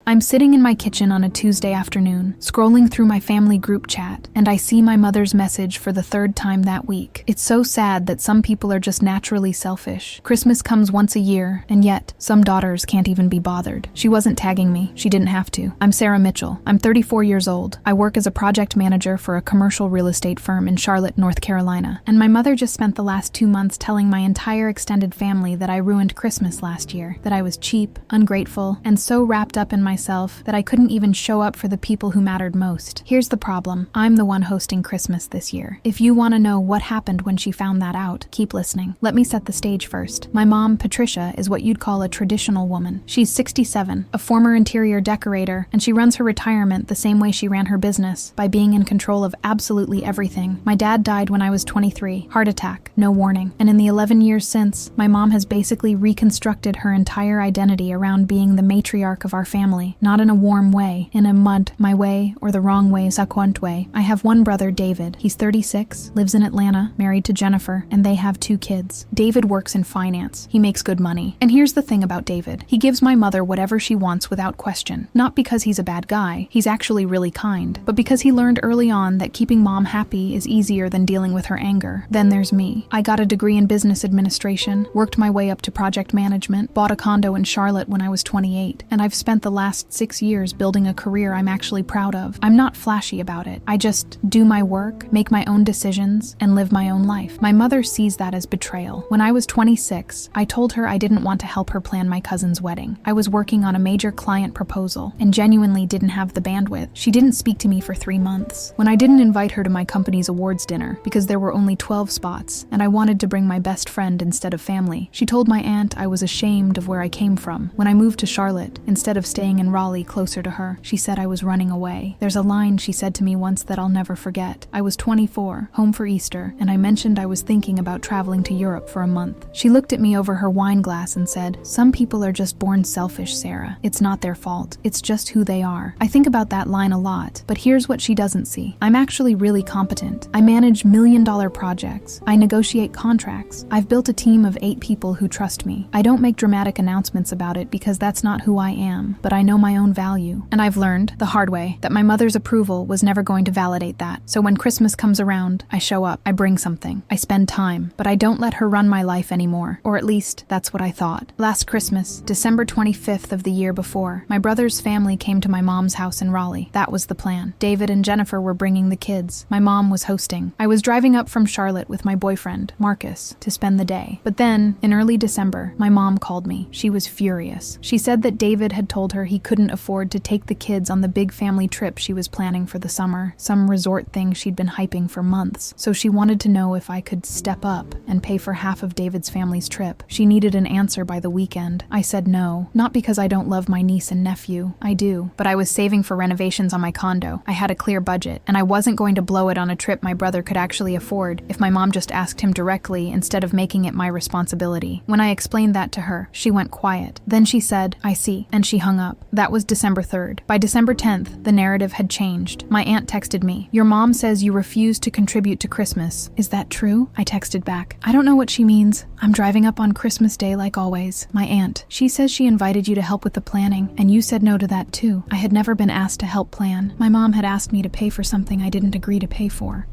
I'm sitting in my kitchen on a Tuesday afternoon, scrolling through my family group chat, and I see my mother's message for the third time that week. It's so sad that some people are just naturally selfish. Christmas comes once a year, and yet, some daughters can't even be bothered. She wasn't tagging me. She didn't have to. I'm Sarah Mitchell. I'm 34 years old. I work as a project manager for a commercial real estate firm in Charlotte, North Carolina. And my mother just spent the last 2 months telling my entire extended family that I ruined Christmas last year, that I was cheap, ungrateful, and so wrapped up in myself that I couldn't even show up for the people who mattered most. Here's the problem. I'm the one hosting Christmas this year. If you want to know what happened when she found that out, keep listening. Let me set the stage first. My mom, Patricia, is what you'd call a traditional woman. She's 67, a former interior decorator, and she runs her retirement the same way she ran her business, by being in control of absolutely everything. My dad died when I was 23, heart attack, no warning. And in the 11 years since, my mom has basically reconstructed her entire identity around being the matriarch of our family. Not in a warm way, in a my way, or the wrong way, saquant way. I have one brother, David. He's 36, lives in Atlanta, married to Jennifer, and they have 2 kids. David works in finance. He makes good money. And here's the thing about David. He gives my mother whatever she wants without question. Not because he's a bad guy. He's actually really kind. But because he learned early on that keeping mom happy is easier than dealing with her anger. Then there's me. I got a degree in business administration, worked my way up to project management, bought a condo in Charlotte when I was 28, and I've spent the last 6 years building a career I'm actually proud of. I'm not flashy about it. I just do my work, make my own decisions, and live my own life. My mother sees that as betrayal. When I was 26, I told her I didn't want to help her plan my cousin's wedding. I was working on a major client proposal and genuinely didn't have the bandwidth. She didn't speak to me for 3 months. When I didn't invite her to my company's awards dinner because there were only 12 spots and I wanted to bring my best friend instead of family, she told my aunt I was ashamed of where I came from. When I moved to Charlotte, instead of staying in Raleigh closer to her, she said I was running away. There's a line she said to me once that I'll never forget. I was 24, home for Easter, and I mentioned I was thinking about traveling to Europe for a month. She looked at me over her wine glass and said, "Some people are just born selfish, Sarah. It's not their fault. It's just who they are." I think about that line a lot, but here's what she doesn't see. I'm actually really competent. I manage million-dollar projects. I negotiate contracts. I've built a team of 8 people who trust me. I don't make dramatic announcements about it because that's not who I am, but I know my own value. And I've learned, the hard way, that my mother's approval was never going to validate that. So when Christmas comes around, I show up, I bring something, I spend time, but I don't let her run my life anymore. Or at least, that's what I thought. Last Christmas, December 25th of the year before, my brother's family came to my mom's house in Raleigh. That was the plan. David and Jennifer were bringing the kids. My mom was hosting. I was driving up from Charlotte with my boyfriend, Marcus, to spend the day. But then, in early December, my mom called me. She was furious. She said that David had told her he couldn't afford to take the kids on the big family trip she was planning for the summer, some resort thing she'd been hyping for months. So she wanted to know if I could step up and pay for half of David's family's trip. She needed an answer by the weekend. I said no, not because I don't love my niece and nephew. I do, but I was saving for renovations on my condo. I had a clear budget, and I wasn't going to blow it on a trip my brother could actually afford if my mom just asked him directly instead of making it my responsibility. When I explained that to her, she went quiet. Then she said, "I see," and she hung up. That was December 3rd. By December 10th, the narrative had changed. My aunt texted me, "Your mom says you refuse to contribute to Christmas. Is that true?" I texted back, "I don't know what she means. I'm driving up on Christmas Day like always." My aunt, "She says she invited you to help with the planning, and you said no to that too." I had never been asked to help plan. My mom had asked me to pay for something I didn't agree to pay for.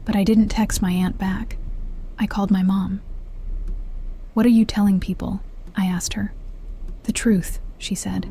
But I didn't text my aunt back. I called my mom. "What are you telling people?" I asked her. "The truth," she said.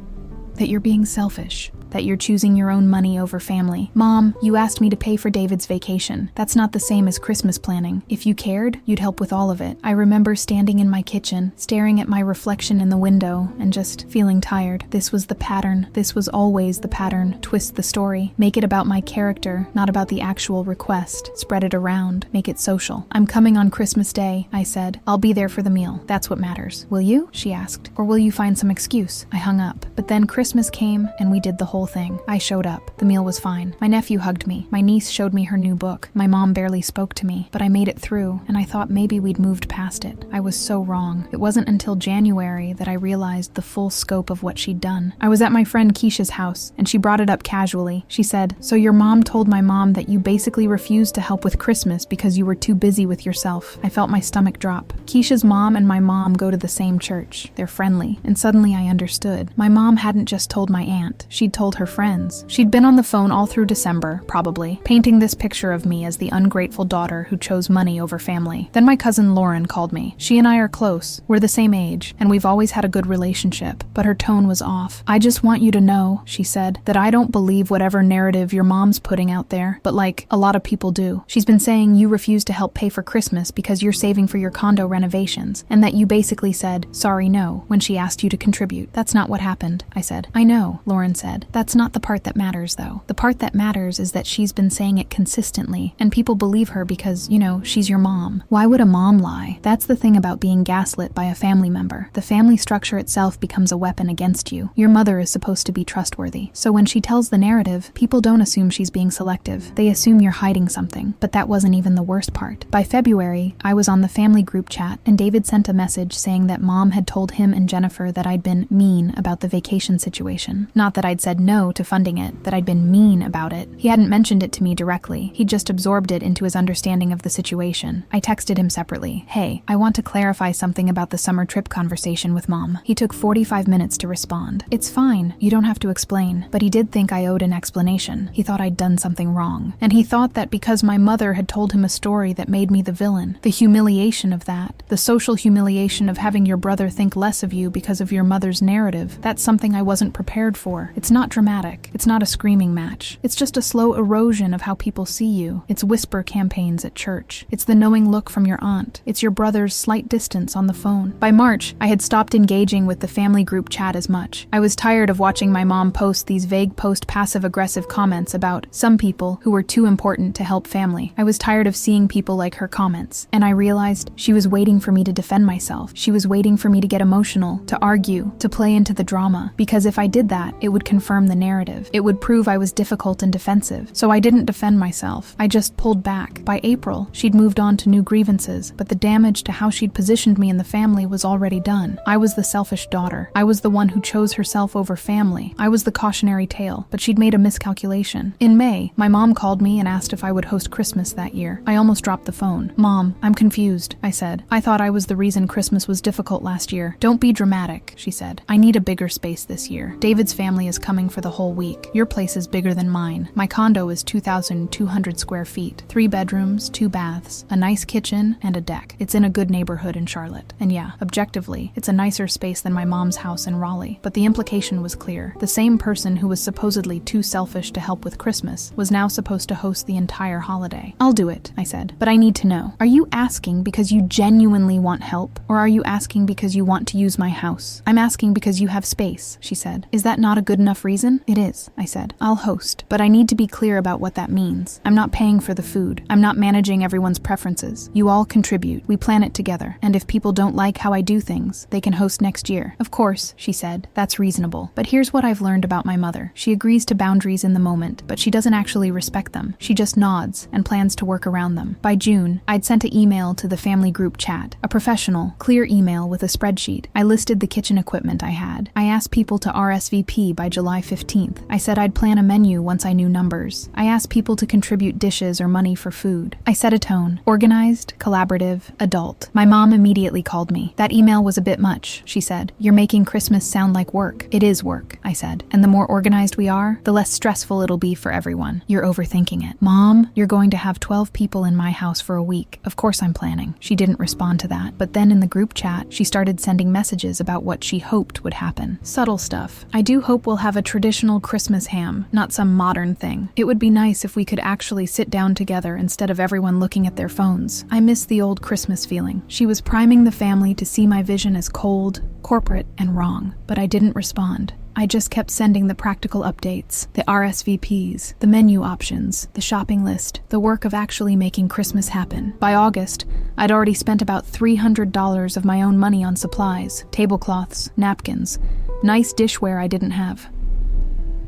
"That you're being selfish. That you're choosing your own money over family. Mom, you asked me to pay for David's vacation. That's not the same as Christmas planning. If you cared, you'd help with all of it." I remember standing in my kitchen, staring at my reflection in the window, and just feeling tired. This was the pattern. This was always the pattern. Twist the story. Make it about my character, not about the actual request. Spread it around. Make it social. "I'm coming on Christmas Day," I said. "I'll be there for the meal. That's what matters." "Will you?" she asked. "Or will you find some excuse?" I hung up. But then Christmas came, and we did the whole whole thing. I showed up. The meal was fine. My nephew hugged me. My niece showed me her new book. My mom barely spoke to me, but I made it through, and I thought maybe we'd moved past it. I was so wrong. It wasn't until January that I realized the full scope of what she'd done. I was at my friend Keisha's house, and she brought it up casually. She said, "So your mom told my mom that you basically refused to help with Christmas because you were too busy with yourself." I felt my stomach drop. Keisha's mom and my mom go to the same church. They're friendly, and suddenly I understood. My mom hadn't just told my aunt. She'd told her friends. She'd been on the phone all through December, probably, painting this picture of me as the ungrateful daughter who chose money over family. Then my cousin Lauren called me. She and I are close. We're the same age, and we've always had a good relationship, but her tone was off. "I just want you to know," she said, "that I don't believe whatever narrative your mom's putting out there, but like, a lot of people do. She's been saying you refuse to help pay for Christmas because you're saving for your condo renovations, and that you basically said, 'Sorry, no,' when she asked you to contribute. That's not what happened," I said. "I know," Lauren said. "That's not the part that matters, though. The part that matters is that she's been saying it consistently, and people believe her because, she's your mom. Why would a mom lie? That's the thing about being gaslit by a family member. The family structure itself becomes a weapon against you. Your mother is supposed to be trustworthy. So when she tells the narrative, people don't assume she's being selective. They assume you're hiding something. But that wasn't even the worst part. By February, I was on the family group chat, and David sent a message saying that Mom had told him and Jennifer that I'd been mean about the vacation situation. Not that I'd said no to funding it, that I'd been mean about it. He hadn't mentioned it to me directly. He'd just absorbed it into his understanding of the situation. I texted him separately. "Hey, I want to clarify something about the summer trip conversation with Mom." He took 45 minutes to respond. "It's fine. You don't have to explain." But he did think I owed an explanation. He thought I'd done something wrong. And he thought that because my mother had told him a story that made me the villain, the humiliation of that, the social humiliation of having your brother think less of you because of your mother's narrative, that's something I wasn't prepared for. It's not dramatic. It's not a screaming match. It's just a slow erosion of how people see you. It's whisper campaigns at church. It's the knowing look from your aunt. It's your brother's slight distance on the phone. By March, I had stopped engaging with the family group chat as much. I was tired of watching my mom post these vague passive-aggressive comments about some people who were too important to help family. I was tired of seeing people like her comments, and I realized she was waiting for me to defend myself. She was waiting for me to get emotional, to argue, to play into the drama, because if I did that, it would confirm the narrative. It would prove I was difficult and defensive. So I didn't defend myself. I just pulled back. By April, she'd moved on to new grievances, but the damage to how she'd positioned me in the family was already done. I was the selfish daughter. I was the one who chose herself over family. I was the cautionary tale, but she'd made a miscalculation. In May, my mom called me and asked if I would host Christmas that year. I almost dropped the phone. "Mom, I'm confused," I said. "I thought I was the reason Christmas was difficult last year." "Don't be dramatic," she said. "I need a bigger space this year. David's family is coming for the whole week. Your place is bigger than mine. My condo is 2,200 square feet, 3 bedrooms, 2 baths, a nice kitchen, and a deck. It's in a good neighborhood in Charlotte. And yeah, objectively, it's a nicer space than my mom's house in Raleigh." But the implication was clear. The same person who was supposedly too selfish to help with Christmas was now supposed to host the entire holiday. "I'll do it," I said, "but I need to know. Are you asking because you genuinely want help, or are you asking because you want to use my house?" "I'm asking because you have space," she said. "Is that not a good enough reason?" "It is," I said. "I'll host, but I need to be clear about what that means. I'm not paying for the food. I'm not managing everyone's preferences. You all contribute. We plan it together. And if people don't like how I do things, they can host next year." "Of course," she said. "That's reasonable. But here's what I've learned about my mother. She agrees to boundaries in the moment, but she doesn't actually respect them. She just nods and plans to work around them." By June, I'd sent an email to the family group chat, a professional, clear email with a spreadsheet. I listed the kitchen equipment I had. I asked people to RSVP by July 15th. I said I'd plan a menu once I knew numbers. I asked people to contribute dishes or money for food. I set a tone: organized, collaborative, adult. My mom immediately called me. "That email was a bit much," she said. "You're making Christmas sound like work." "It is work," I said. "And the more organized we are, the less stressful it'll be for everyone. You're overthinking it." "Mom, you're going to have 12 people in my house for a week. Of course I'm planning." She didn't respond to that, but then in the group chat, she started sending messages about what she hoped would happen. Subtle stuff. "I do hope we'll have a traditional Christmas ham, not some modern thing. It would be nice if we could actually sit down together instead of everyone looking at their phones. I miss the old Christmas feeling." She was priming the family to see my vision as cold, corporate, and wrong, but I didn't respond. I just kept sending the practical updates, the RSVPs, the menu options, the shopping list, the work of actually making Christmas happen. By August, I'd already spent about $300 of my own money on supplies, tablecloths, napkins, nice dishware I didn't have.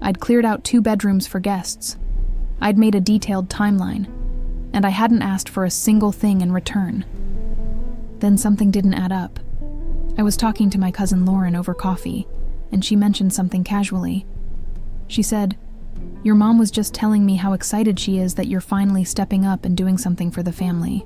I'd cleared out 2 bedrooms for guests. I'd made a detailed timeline, and I hadn't asked for a single thing in return. Then something didn't add up. I was talking to my cousin Lauren over coffee, and she mentioned something casually. She said, "Your mom was just telling me how excited she is that you're finally stepping up and doing something for the family."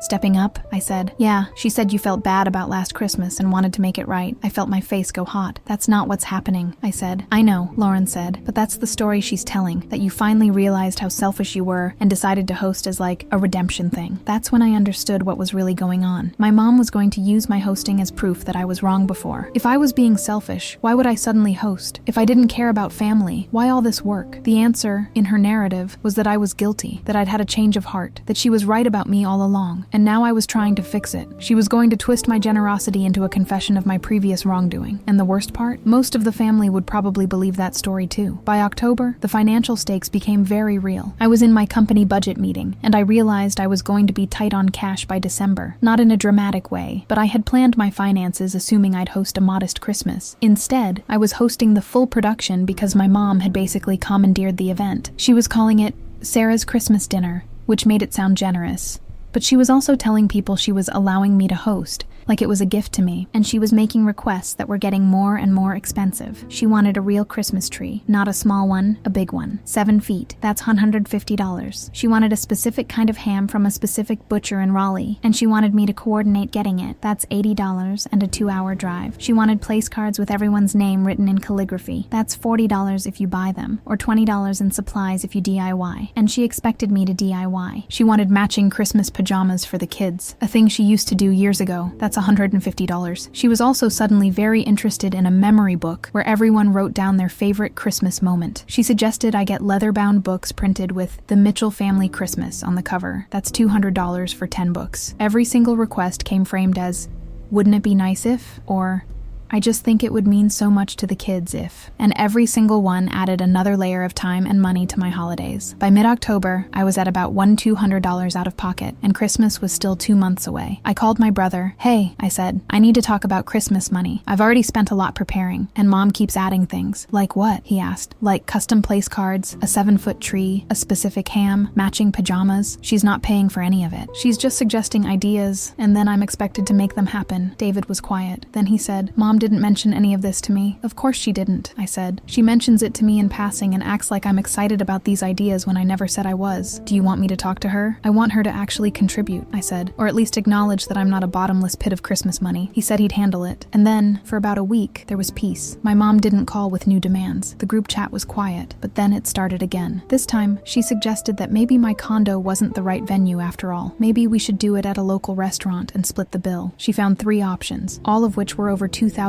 "Stepping up?" I said. "Yeah, she said you felt bad about last Christmas and wanted to make it right." I felt my face go hot. "That's not what's happening," I said. "I know," Lauren said, "but that's the story she's telling, that you finally realized how selfish you were and decided to host as like a redemption thing." That's when I understood what was really going on. My mom was going to use my hosting as proof that I was wrong before. If I was being selfish, why would I suddenly host? If I didn't care about family, why all this work? The answer, in her narrative, was that I was guilty, that I'd had a change of heart, that she was right about me all along. And now I was trying to fix it. She was going to twist my generosity into a confession of my previous wrongdoing. And the worst part? Most of the family would probably believe that story too. By October, the financial stakes became very real. I was in my company budget meeting, and I realized I was going to be tight on cash by December. Not in a dramatic way, but I had planned my finances assuming I'd host a modest Christmas. Instead, I was hosting the full production because my mom had basically commandeered the event. She was calling it Sarah's Christmas Dinner, which made it sound generous. But she was also telling people she was allowing me to host, like it was a gift to me, and she was making requests that were getting more and more expensive. She wanted a real Christmas tree, not a small one, a big one. 7 feet, that's $150. She wanted a specific kind of ham from a specific butcher in Raleigh, and she wanted me to coordinate getting it. That's $80 and a 2-hour drive. She wanted place cards with everyone's name written in calligraphy. That's $40 if you buy them, or $20 in supplies if you DIY. And she expected me to DIY. She wanted matching Christmas pajamas for the kids, a thing she used to do years ago. That's $150. She was also suddenly very interested in a memory book where everyone wrote down their favorite Christmas moment. She suggested I get leather-bound books printed with "The Mitchell Family Christmas" on the cover. That's $200 for 10 books. Every single request came framed as, "Wouldn't it be nice if?" or "I just think it would mean so much to the kids if." And every single one added another layer of time and money to my holidays. By mid-October, I was at about $200 out of pocket, and Christmas was still 2 months away. I called my brother. "Hey," I said, "I need to talk about Christmas money. I've already spent a lot preparing, and Mom keeps adding things." "Like what?" he asked. "Like custom place cards, a 7-foot tree, a specific ham, matching pajamas. She's not paying for any of it. She's just suggesting ideas, and then I'm expected to make them happen." David was quiet. Then he said, "Mom didn't mention any of this to me." "Of course she didn't," I said. "She mentions it to me in passing and acts like I'm excited about these ideas when I never said I was. Do you want me to talk to her?" "I want her to actually contribute," I said, "or at least acknowledge that I'm not a bottomless pit of Christmas money." He said he'd handle it. And then, for about a week, there was peace. My mom didn't call with new demands. The group chat was quiet, but then it started again. This time, she suggested that maybe my condo wasn't the right venue after all. Maybe we should do it at a local restaurant and split the bill. She found 3 options, all of which were over $2,000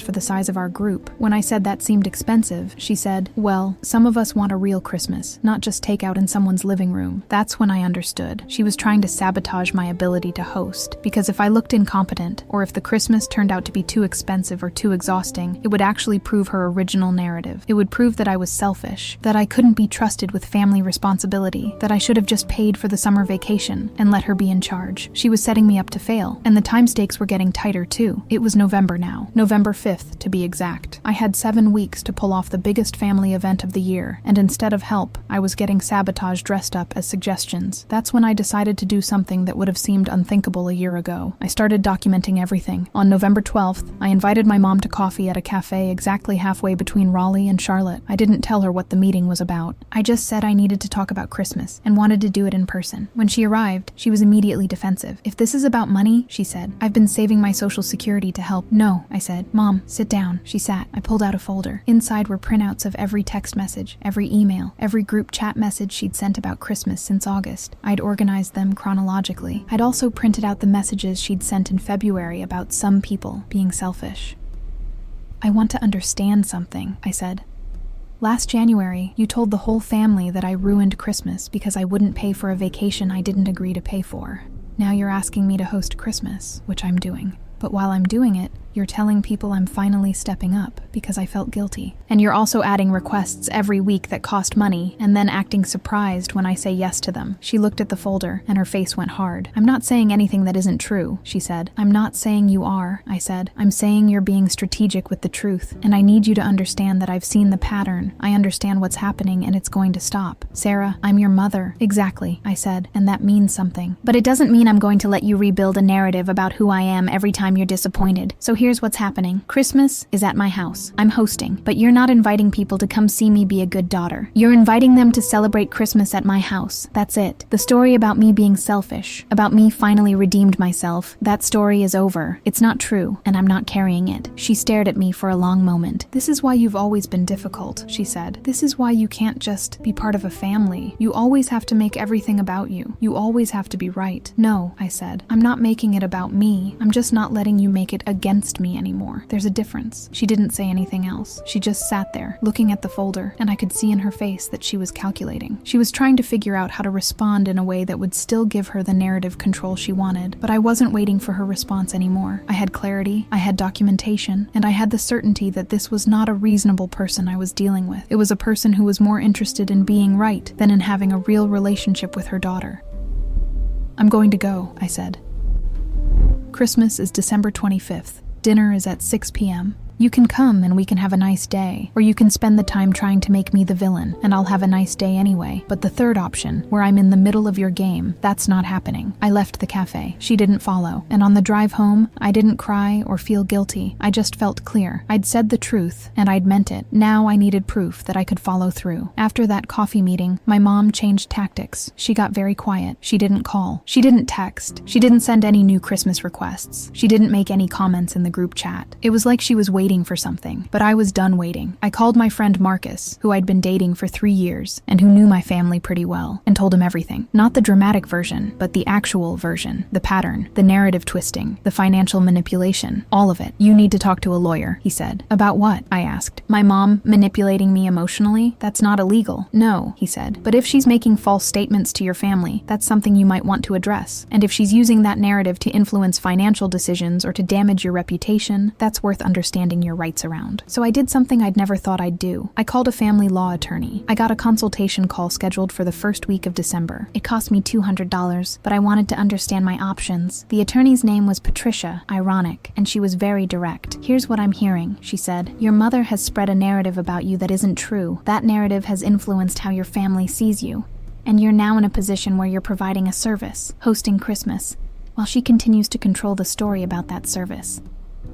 for the size of our group. When I said that seemed expensive, she said, "Well, some of us want a real Christmas, not just takeout in someone's living room." That's when I understood. She was trying to sabotage my ability to host, because if I looked incompetent, or if the Christmas turned out to be too expensive or too exhausting, it would actually prove her original narrative. It would prove that I was selfish, that I couldn't be trusted with family responsibility, that I should have just paid for the summer vacation and let her be in charge. She was setting me up to fail, and the time stakes were getting tighter too. It was November now. November 5th, to be exact. I had 7 weeks to pull off the biggest family event of the year, and instead of help, I was getting sabotage dressed up as suggestions. That's when I decided to do something that would have seemed unthinkable a year ago. I started documenting everything. On November 12th, I invited my mom to coffee at a cafe exactly halfway between Raleigh and Charlotte. I didn't tell her what the meeting was about. I just said I needed to talk about Christmas and wanted to do it in person. When she arrived, she was immediately defensive. "If this is about money," she said, "I've been saving my Social Security to help." "No," I said. "Mom, sit down." She sat. I pulled out a folder. Inside were printouts of every text message, every email, every group chat message she'd sent about Christmas since August. I'd organized them chronologically. I'd also printed out the messages she'd sent in February about some people being selfish. "I want to understand something," I said. "Last January, you told the whole family that I ruined Christmas because I wouldn't pay for a vacation I didn't agree to pay for. Now you're asking me to host Christmas, which I'm doing. But while I'm doing it, You're telling people I'm finally stepping up because I felt guilty. And you're also adding requests every week that cost money and then acting surprised when I say yes to them. She looked at the folder and her face went hard. I'm not saying anything that isn't true, she said. I'm not saying you are, I said. I'm saying you're being strategic with the truth, and I need you to understand that I've seen the pattern. I understand what's happening and it's going to stop. Sarah, I'm your mother. Exactly, I said, and that means something. But it doesn't mean I'm going to let you rebuild a narrative about who I am every time you're disappointed. So here's what's happening. Christmas is at my house. I'm hosting, but you're not inviting people to come see me be a good daughter. You're inviting them to celebrate Christmas at my house. That's it. The story about me being selfish, about me finally redeemed myself, that story is over. It's not true, and I'm not carrying it. She stared at me for a long moment. This is why you've always been difficult, she said. This is why you can't just be part of a family. You always have to make everything about you. You always have to be right. No, I said. I'm not making it about me. I'm just not letting you make it against me anymore. There's a difference. She didn't say anything else. She just sat there, looking at the folder, and I could see in her face that she was calculating. She was trying to figure out how to respond in a way that would still give her the narrative control she wanted, but I wasn't waiting for her response anymore. I had clarity, I had documentation, and I had the certainty that this was not a reasonable person I was dealing with. It was a person who was more interested in being right than in having a real relationship with her daughter. I'm going to go, I said. Christmas is December 25th. Dinner is at 6 p.m. You can come and we can have a nice day, or you can spend the time trying to make me the villain, and I'll have a nice day anyway. But the third option, where I'm in the middle of your game, that's not happening. I left the cafe. She didn't follow. And on the drive home, I didn't cry or feel guilty. I just felt clear. I'd said the truth, and I'd meant it. Now I needed proof that I could follow through. After that coffee meeting, my mom changed tactics. She got very quiet. She didn't call. She didn't text. She didn't send any new Christmas requests. She didn't make any comments in the group chat. It was like she was waiting for something, but I was done waiting. I called my friend Marcus, who I'd been dating for 3 years, and who knew my family pretty well, and told him everything. Not the dramatic version, but the actual version. The pattern, the narrative twisting, the financial manipulation, all of it. You need to talk to a lawyer, he said. About what? I asked. My mom manipulating me emotionally? That's not illegal. No, he said. But if she's making false statements to your family, that's something you might want to address. And if she's using that narrative to influence financial decisions or to damage your reputation, that's worth understanding your rights around. So I did something I'd never thought I'd do. I called a family law attorney. I got a consultation call scheduled for the first week of December. It cost me $200, but I wanted to understand my options. The attorney's name was Patricia, ironic, and she was very direct. Here's what I'm hearing, she said. Your mother has spread a narrative about you that isn't true. That narrative has influenced how your family sees you. And you're now in a position where you're providing a service, hosting Christmas, while she continues to control the story about that service.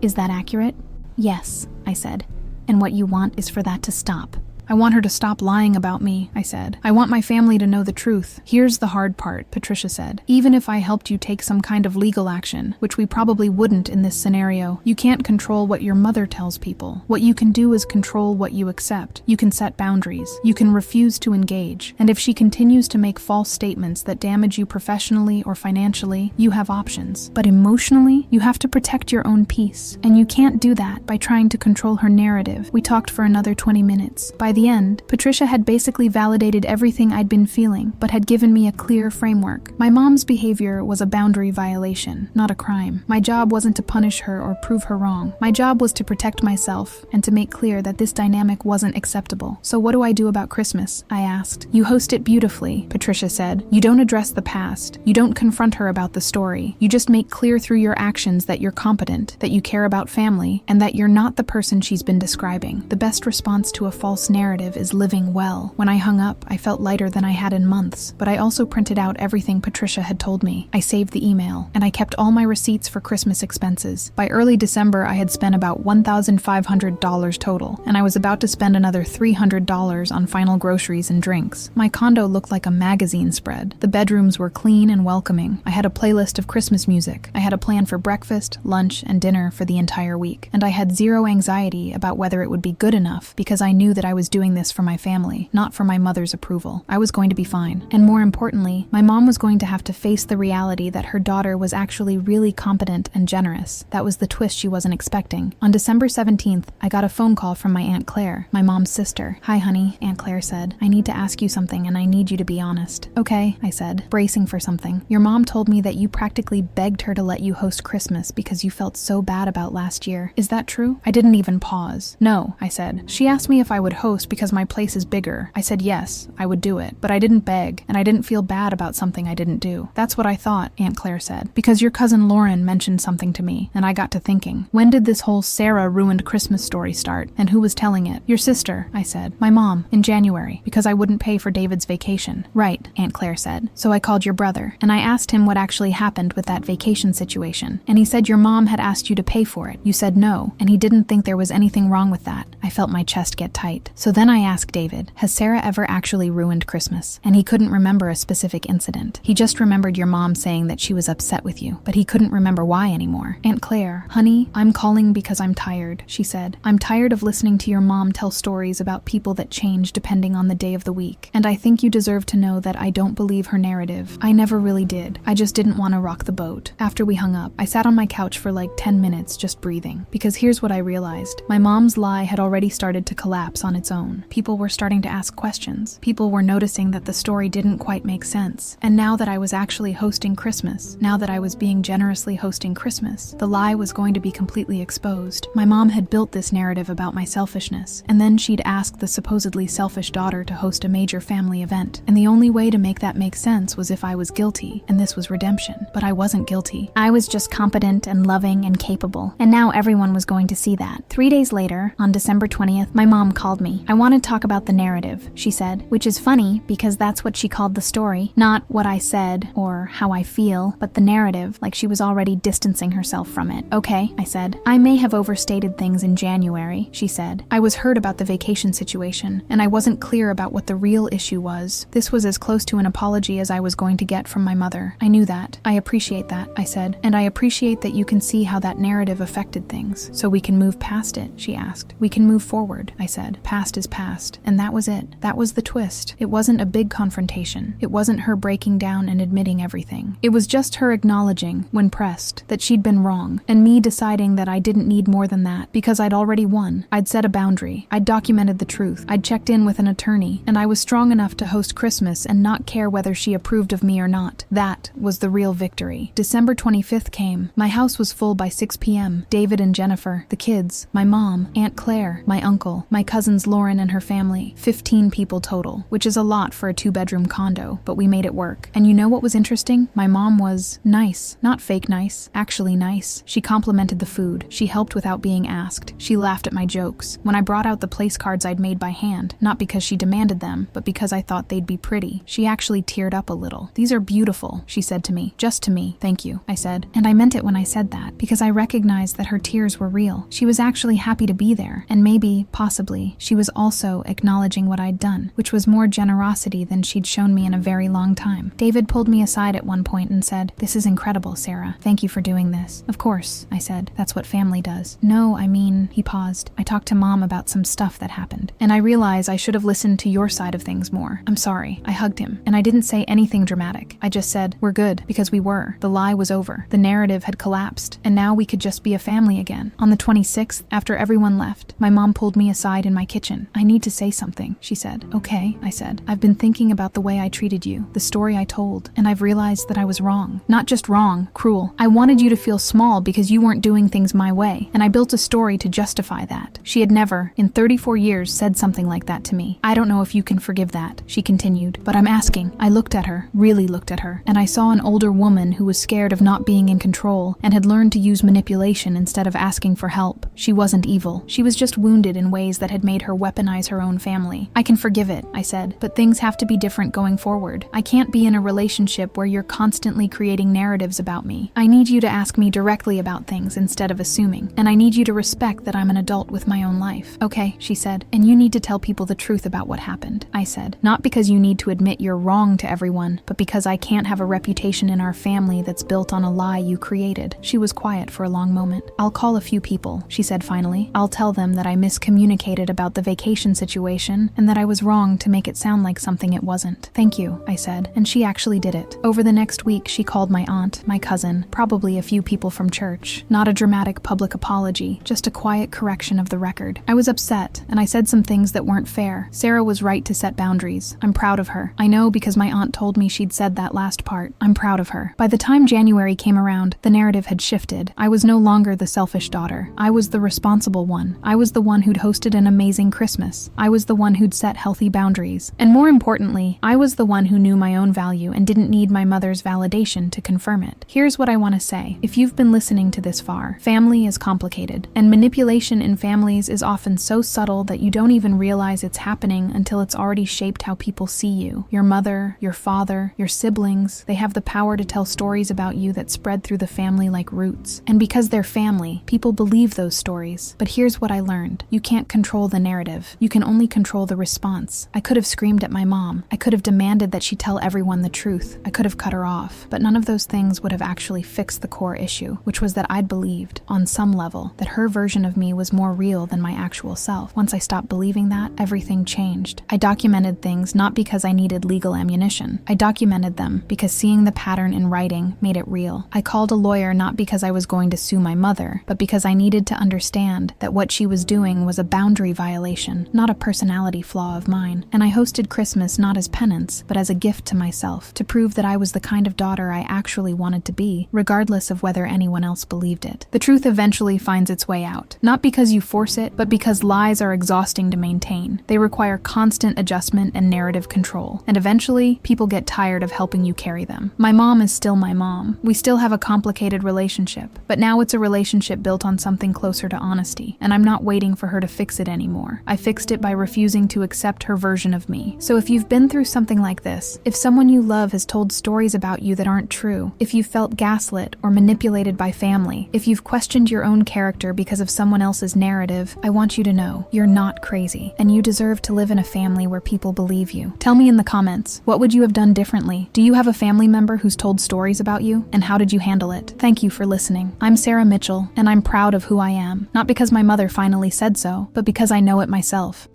Is that accurate? Yes, I said. And what you want is for that to stop. I want her to stop lying about me, I said. I want my family to know the truth. Here's the hard part, Patricia said. Even if I helped you take some kind of legal action, which we probably wouldn't in this scenario, you can't control what your mother tells people. What you can do is control what you accept. You can set boundaries. You can refuse to engage. And if she continues to make false statements that damage you professionally or financially, you have options. But emotionally, you have to protect your own peace. And you can't do that by trying to control her narrative. We talked for another 20 minutes. By the end, Patricia had basically validated everything I'd been feeling, but had given me a clear framework. My mom's behavior was a boundary violation, not a crime. My job wasn't to punish her or prove her wrong. My job was to protect myself and to make clear that this dynamic wasn't acceptable. So what do I do about Christmas? I asked. You host it beautifully, Patricia said. You don't address the past. You don't confront her about the story. You just make clear through your actions that you're competent, that you care about family, and that you're not the person she's been describing. The best response to a false narrative is living well. When I hung up, I felt lighter than I had in months, but I also printed out everything Patricia had told me. I saved the email, and I kept all my receipts for Christmas expenses. By early December, I had spent about $1,500 total, and I was about to spend another $300 on final groceries and drinks. My condo looked like a magazine spread. The bedrooms were clean and welcoming. I had a playlist of Christmas music. I had a plan for breakfast, lunch, and dinner for the entire week, and I had zero anxiety about whether it would be good enough because I knew that I was doing this for my family, not for my mother's approval. I was going to be fine. And more importantly, my mom was going to have to face the reality that her daughter was actually really competent and generous. That was the twist she wasn't expecting. On December 17th, I got a phone call from my Aunt Claire, my mom's sister. "Hi, honey," Aunt Claire said. "I need to ask you something and I need you to be honest." "Okay," I said, bracing for something. "Your mom told me that you practically begged her to let you host Christmas because you felt so bad about last year. Is that true?" I didn't even pause. "No," I said. "She asked me if I would host because my place is bigger." I said yes, I would do it, but I didn't beg, and I didn't feel bad about something I didn't do. "That's what I thought," Aunt Claire said, "because your cousin Lauren mentioned something to me, and I got to thinking, when did this whole Sarah ruined Christmas story start, and who was telling it?" "Your sister," I said. "My mom, in January, because I wouldn't pay for David's vacation." "Right," Aunt Claire said. "So I called your brother, and I asked him what actually happened with that vacation situation, and he said your mom had asked you to pay for it. You said no, and he didn't think there was anything wrong with that." I felt my chest get tight. So then I asked David, "Has Sarah ever actually ruined Christmas?" And he couldn't remember a specific incident. He just remembered your mom saying that she was upset with you, but he couldn't remember why anymore. "Aunt Claire, honey, I'm calling because I'm tired," she said. "I'm tired of listening to your mom tell stories about people that change depending on the day of the week. And I think you deserve to know that I don't believe her narrative. I never really did. I just didn't want to rock the boat." After we hung up, I sat on my couch for like 10 minutes just breathing. Because here's what I realized. My mom's lie had already started to collapse on its own. People were starting to ask questions. People were noticing that the story didn't quite make sense. And now that I was actually hosting Christmas, now that I was being generously hosting Christmas, the lie was going to be completely exposed. My mom had built this narrative about my selfishness, and then she'd asked the supposedly selfish daughter to host a major family event. And the only way to make that make sense was if I was guilty, and this was redemption. But I wasn't guilty. I was just competent and loving and capable, and now everyone was going to see that. 3 days later, on December 20th, my mom called me. "I want to talk about the narrative," she said, which is funny because that's what she called the story. Not what I said or how I feel, but the narrative, like she was already distancing herself from it. "Okay," I said. "I may have overstated things in January," she said. "I was hurt about the vacation situation, and I wasn't clear about what the real issue was. This was as close to an apology as I was going to get from my mother. I knew that. I appreciate that," I said. "And I appreciate that you can see how that narrative affected things. So we can move past it," she asked. "We can move forward," I said. "Past is past." And that was it. That was the twist. It wasn't a big confrontation. It wasn't her breaking down and admitting everything. It was just her acknowledging, when pressed, that she'd been wrong, and me deciding that I didn't need more than that, because I'd already won. I'd set a boundary. I'd documented the truth. I'd checked in with an attorney, and I was strong enough to host Christmas and not care whether she approved of me or not. That was the real victory. December 25th came. My house was full by 6 p.m. David and Jennifer, the kids, my mom, Aunt Claire, my uncle, my cousins Lauren and her family, 15 people total, which is a lot for a 2-bedroom condo, but we made it work. And you know what was interesting? My mom was nice. Not fake nice, actually nice. She complimented the food. She helped without being asked. She laughed at my jokes. When I brought out the place cards I'd made by hand, not because she demanded them, but because I thought they'd be pretty, she actually teared up a little. "These are beautiful," she said to me. "Just to me. Thank you," I said. And I meant it when I said that, because I recognized that her tears were real. She was actually happy to be there, and maybe, possibly, she was also acknowledging what I'd done, which was more generosity than she'd shown me in a very long time. David pulled me aside at one point and said, "This is incredible, Sarah. Thank you for doing this." "Of course," I said. "That's what family does." "No, I mean," he paused. "I talked to Mom about some stuff that happened, and I realize I should have listened to your side of things more. I'm sorry." I hugged him, and I didn't say anything dramatic. I just said, "We're good," because we were. The lie was over. The narrative had collapsed, and now we could just be a family again. On the 26th, after everyone left, my mom pulled me aside in my kitchen. "I need to say something," she said. "Okay," I said. "I've been thinking about the way I treated you, the story I told, and I've realized that I was wrong. Not just wrong, cruel. I wanted you to feel small because you weren't doing things my way, and I built a story to justify that." She had never, in 34 years, said something like that to me. "I don't know if you can forgive that," she continued, "but I'm asking." I looked at her, really looked at her, and I saw an older woman who was scared of not being in control and had learned to use manipulation instead of asking for help. She wasn't evil. She was just wounded in ways that had made her weaponize her own family. "I can forgive it," I said, "but things have to be different going forward. I can't be in a relationship where you're constantly creating narratives about me. I need you to ask me directly about things instead of assuming, and I need you to respect that I'm an adult with my own life." "Okay," she said, "and you need to tell people the truth about what happened," I said. "Not because you need to admit you're wrong to everyone, but because I can't have a reputation in our family that's built on a lie you created." She was quiet for a long moment. "I'll call a few people," she said finally. "I'll tell them that I miscommunicated about the vacation vacation situation and that I was wrong to make it sound like something it wasn't. Thank you, I said, and she actually did it. Over the next week, she called my aunt, my cousin, probably a few people from church. Not a dramatic public apology, just a quiet correction of the record. I was upset, and I said some things that weren't fair. Sarah was right to set boundaries. I'm proud of her. I know because my aunt told me she'd said that last part. I'm proud of her. By the time January came around, the narrative had shifted. I was no longer the selfish daughter. I was the responsible one. I was the one who'd hosted an amazing Christmas. I was the one who'd set healthy boundaries. And more importantly, I was the one who knew my own value and didn't need my mother's validation to confirm it. Here's what I want to say. If you've been listening to this far, family is complicated, and manipulation in families is often so subtle that you don't even realize it's happening until it's already shaped how people see you. Your mother, your father, your siblings, they have the power to tell stories about you that spread through the family like roots. And because they're family, people believe those stories. But here's what I learned. You can't control the narrative. You can only control the response. I could have screamed at my mom. I could have demanded that she tell everyone the truth. I could have cut her off. But none of those things would have actually fixed the core issue, which was that I'd believed, on some level, that her version of me was more real than my actual self. Once I stopped believing that, everything changed. I documented things not because I needed legal ammunition. I documented them because seeing the pattern in writing made it real. I called a lawyer not because I was going to sue my mother, but because I needed to understand that what she was doing was a boundary violation, not a personality flaw of mine. And I hosted Christmas not as penance, but as a gift to myself, to prove that I was the kind of daughter I actually wanted to be, regardless of whether anyone else believed it. The truth eventually finds its way out, not because you force it, but because lies are exhausting to maintain. They require constant adjustment and narrative control, and eventually, people get tired of helping you carry them. My mom is still my mom. We still have a complicated relationship, but now it's a relationship built on something closer to honesty, and I'm not waiting for her to fix it anymore. I fixed it by refusing to accept her version of me. So if you've been through something like this, if someone you love has told stories about you that aren't true, if you felt gaslit or manipulated by family, if you've questioned your own character because of someone else's narrative, I want you to know you're not crazy, and you deserve to live in a family where people believe you. Tell me in the comments, what would you have done differently? Do you have a family member who's told stories about you, and how did you handle it? Thank you for listening. I'm Sarah Mitchell, and I'm proud of who I am, not because my mother finally said so, but because I know it myself.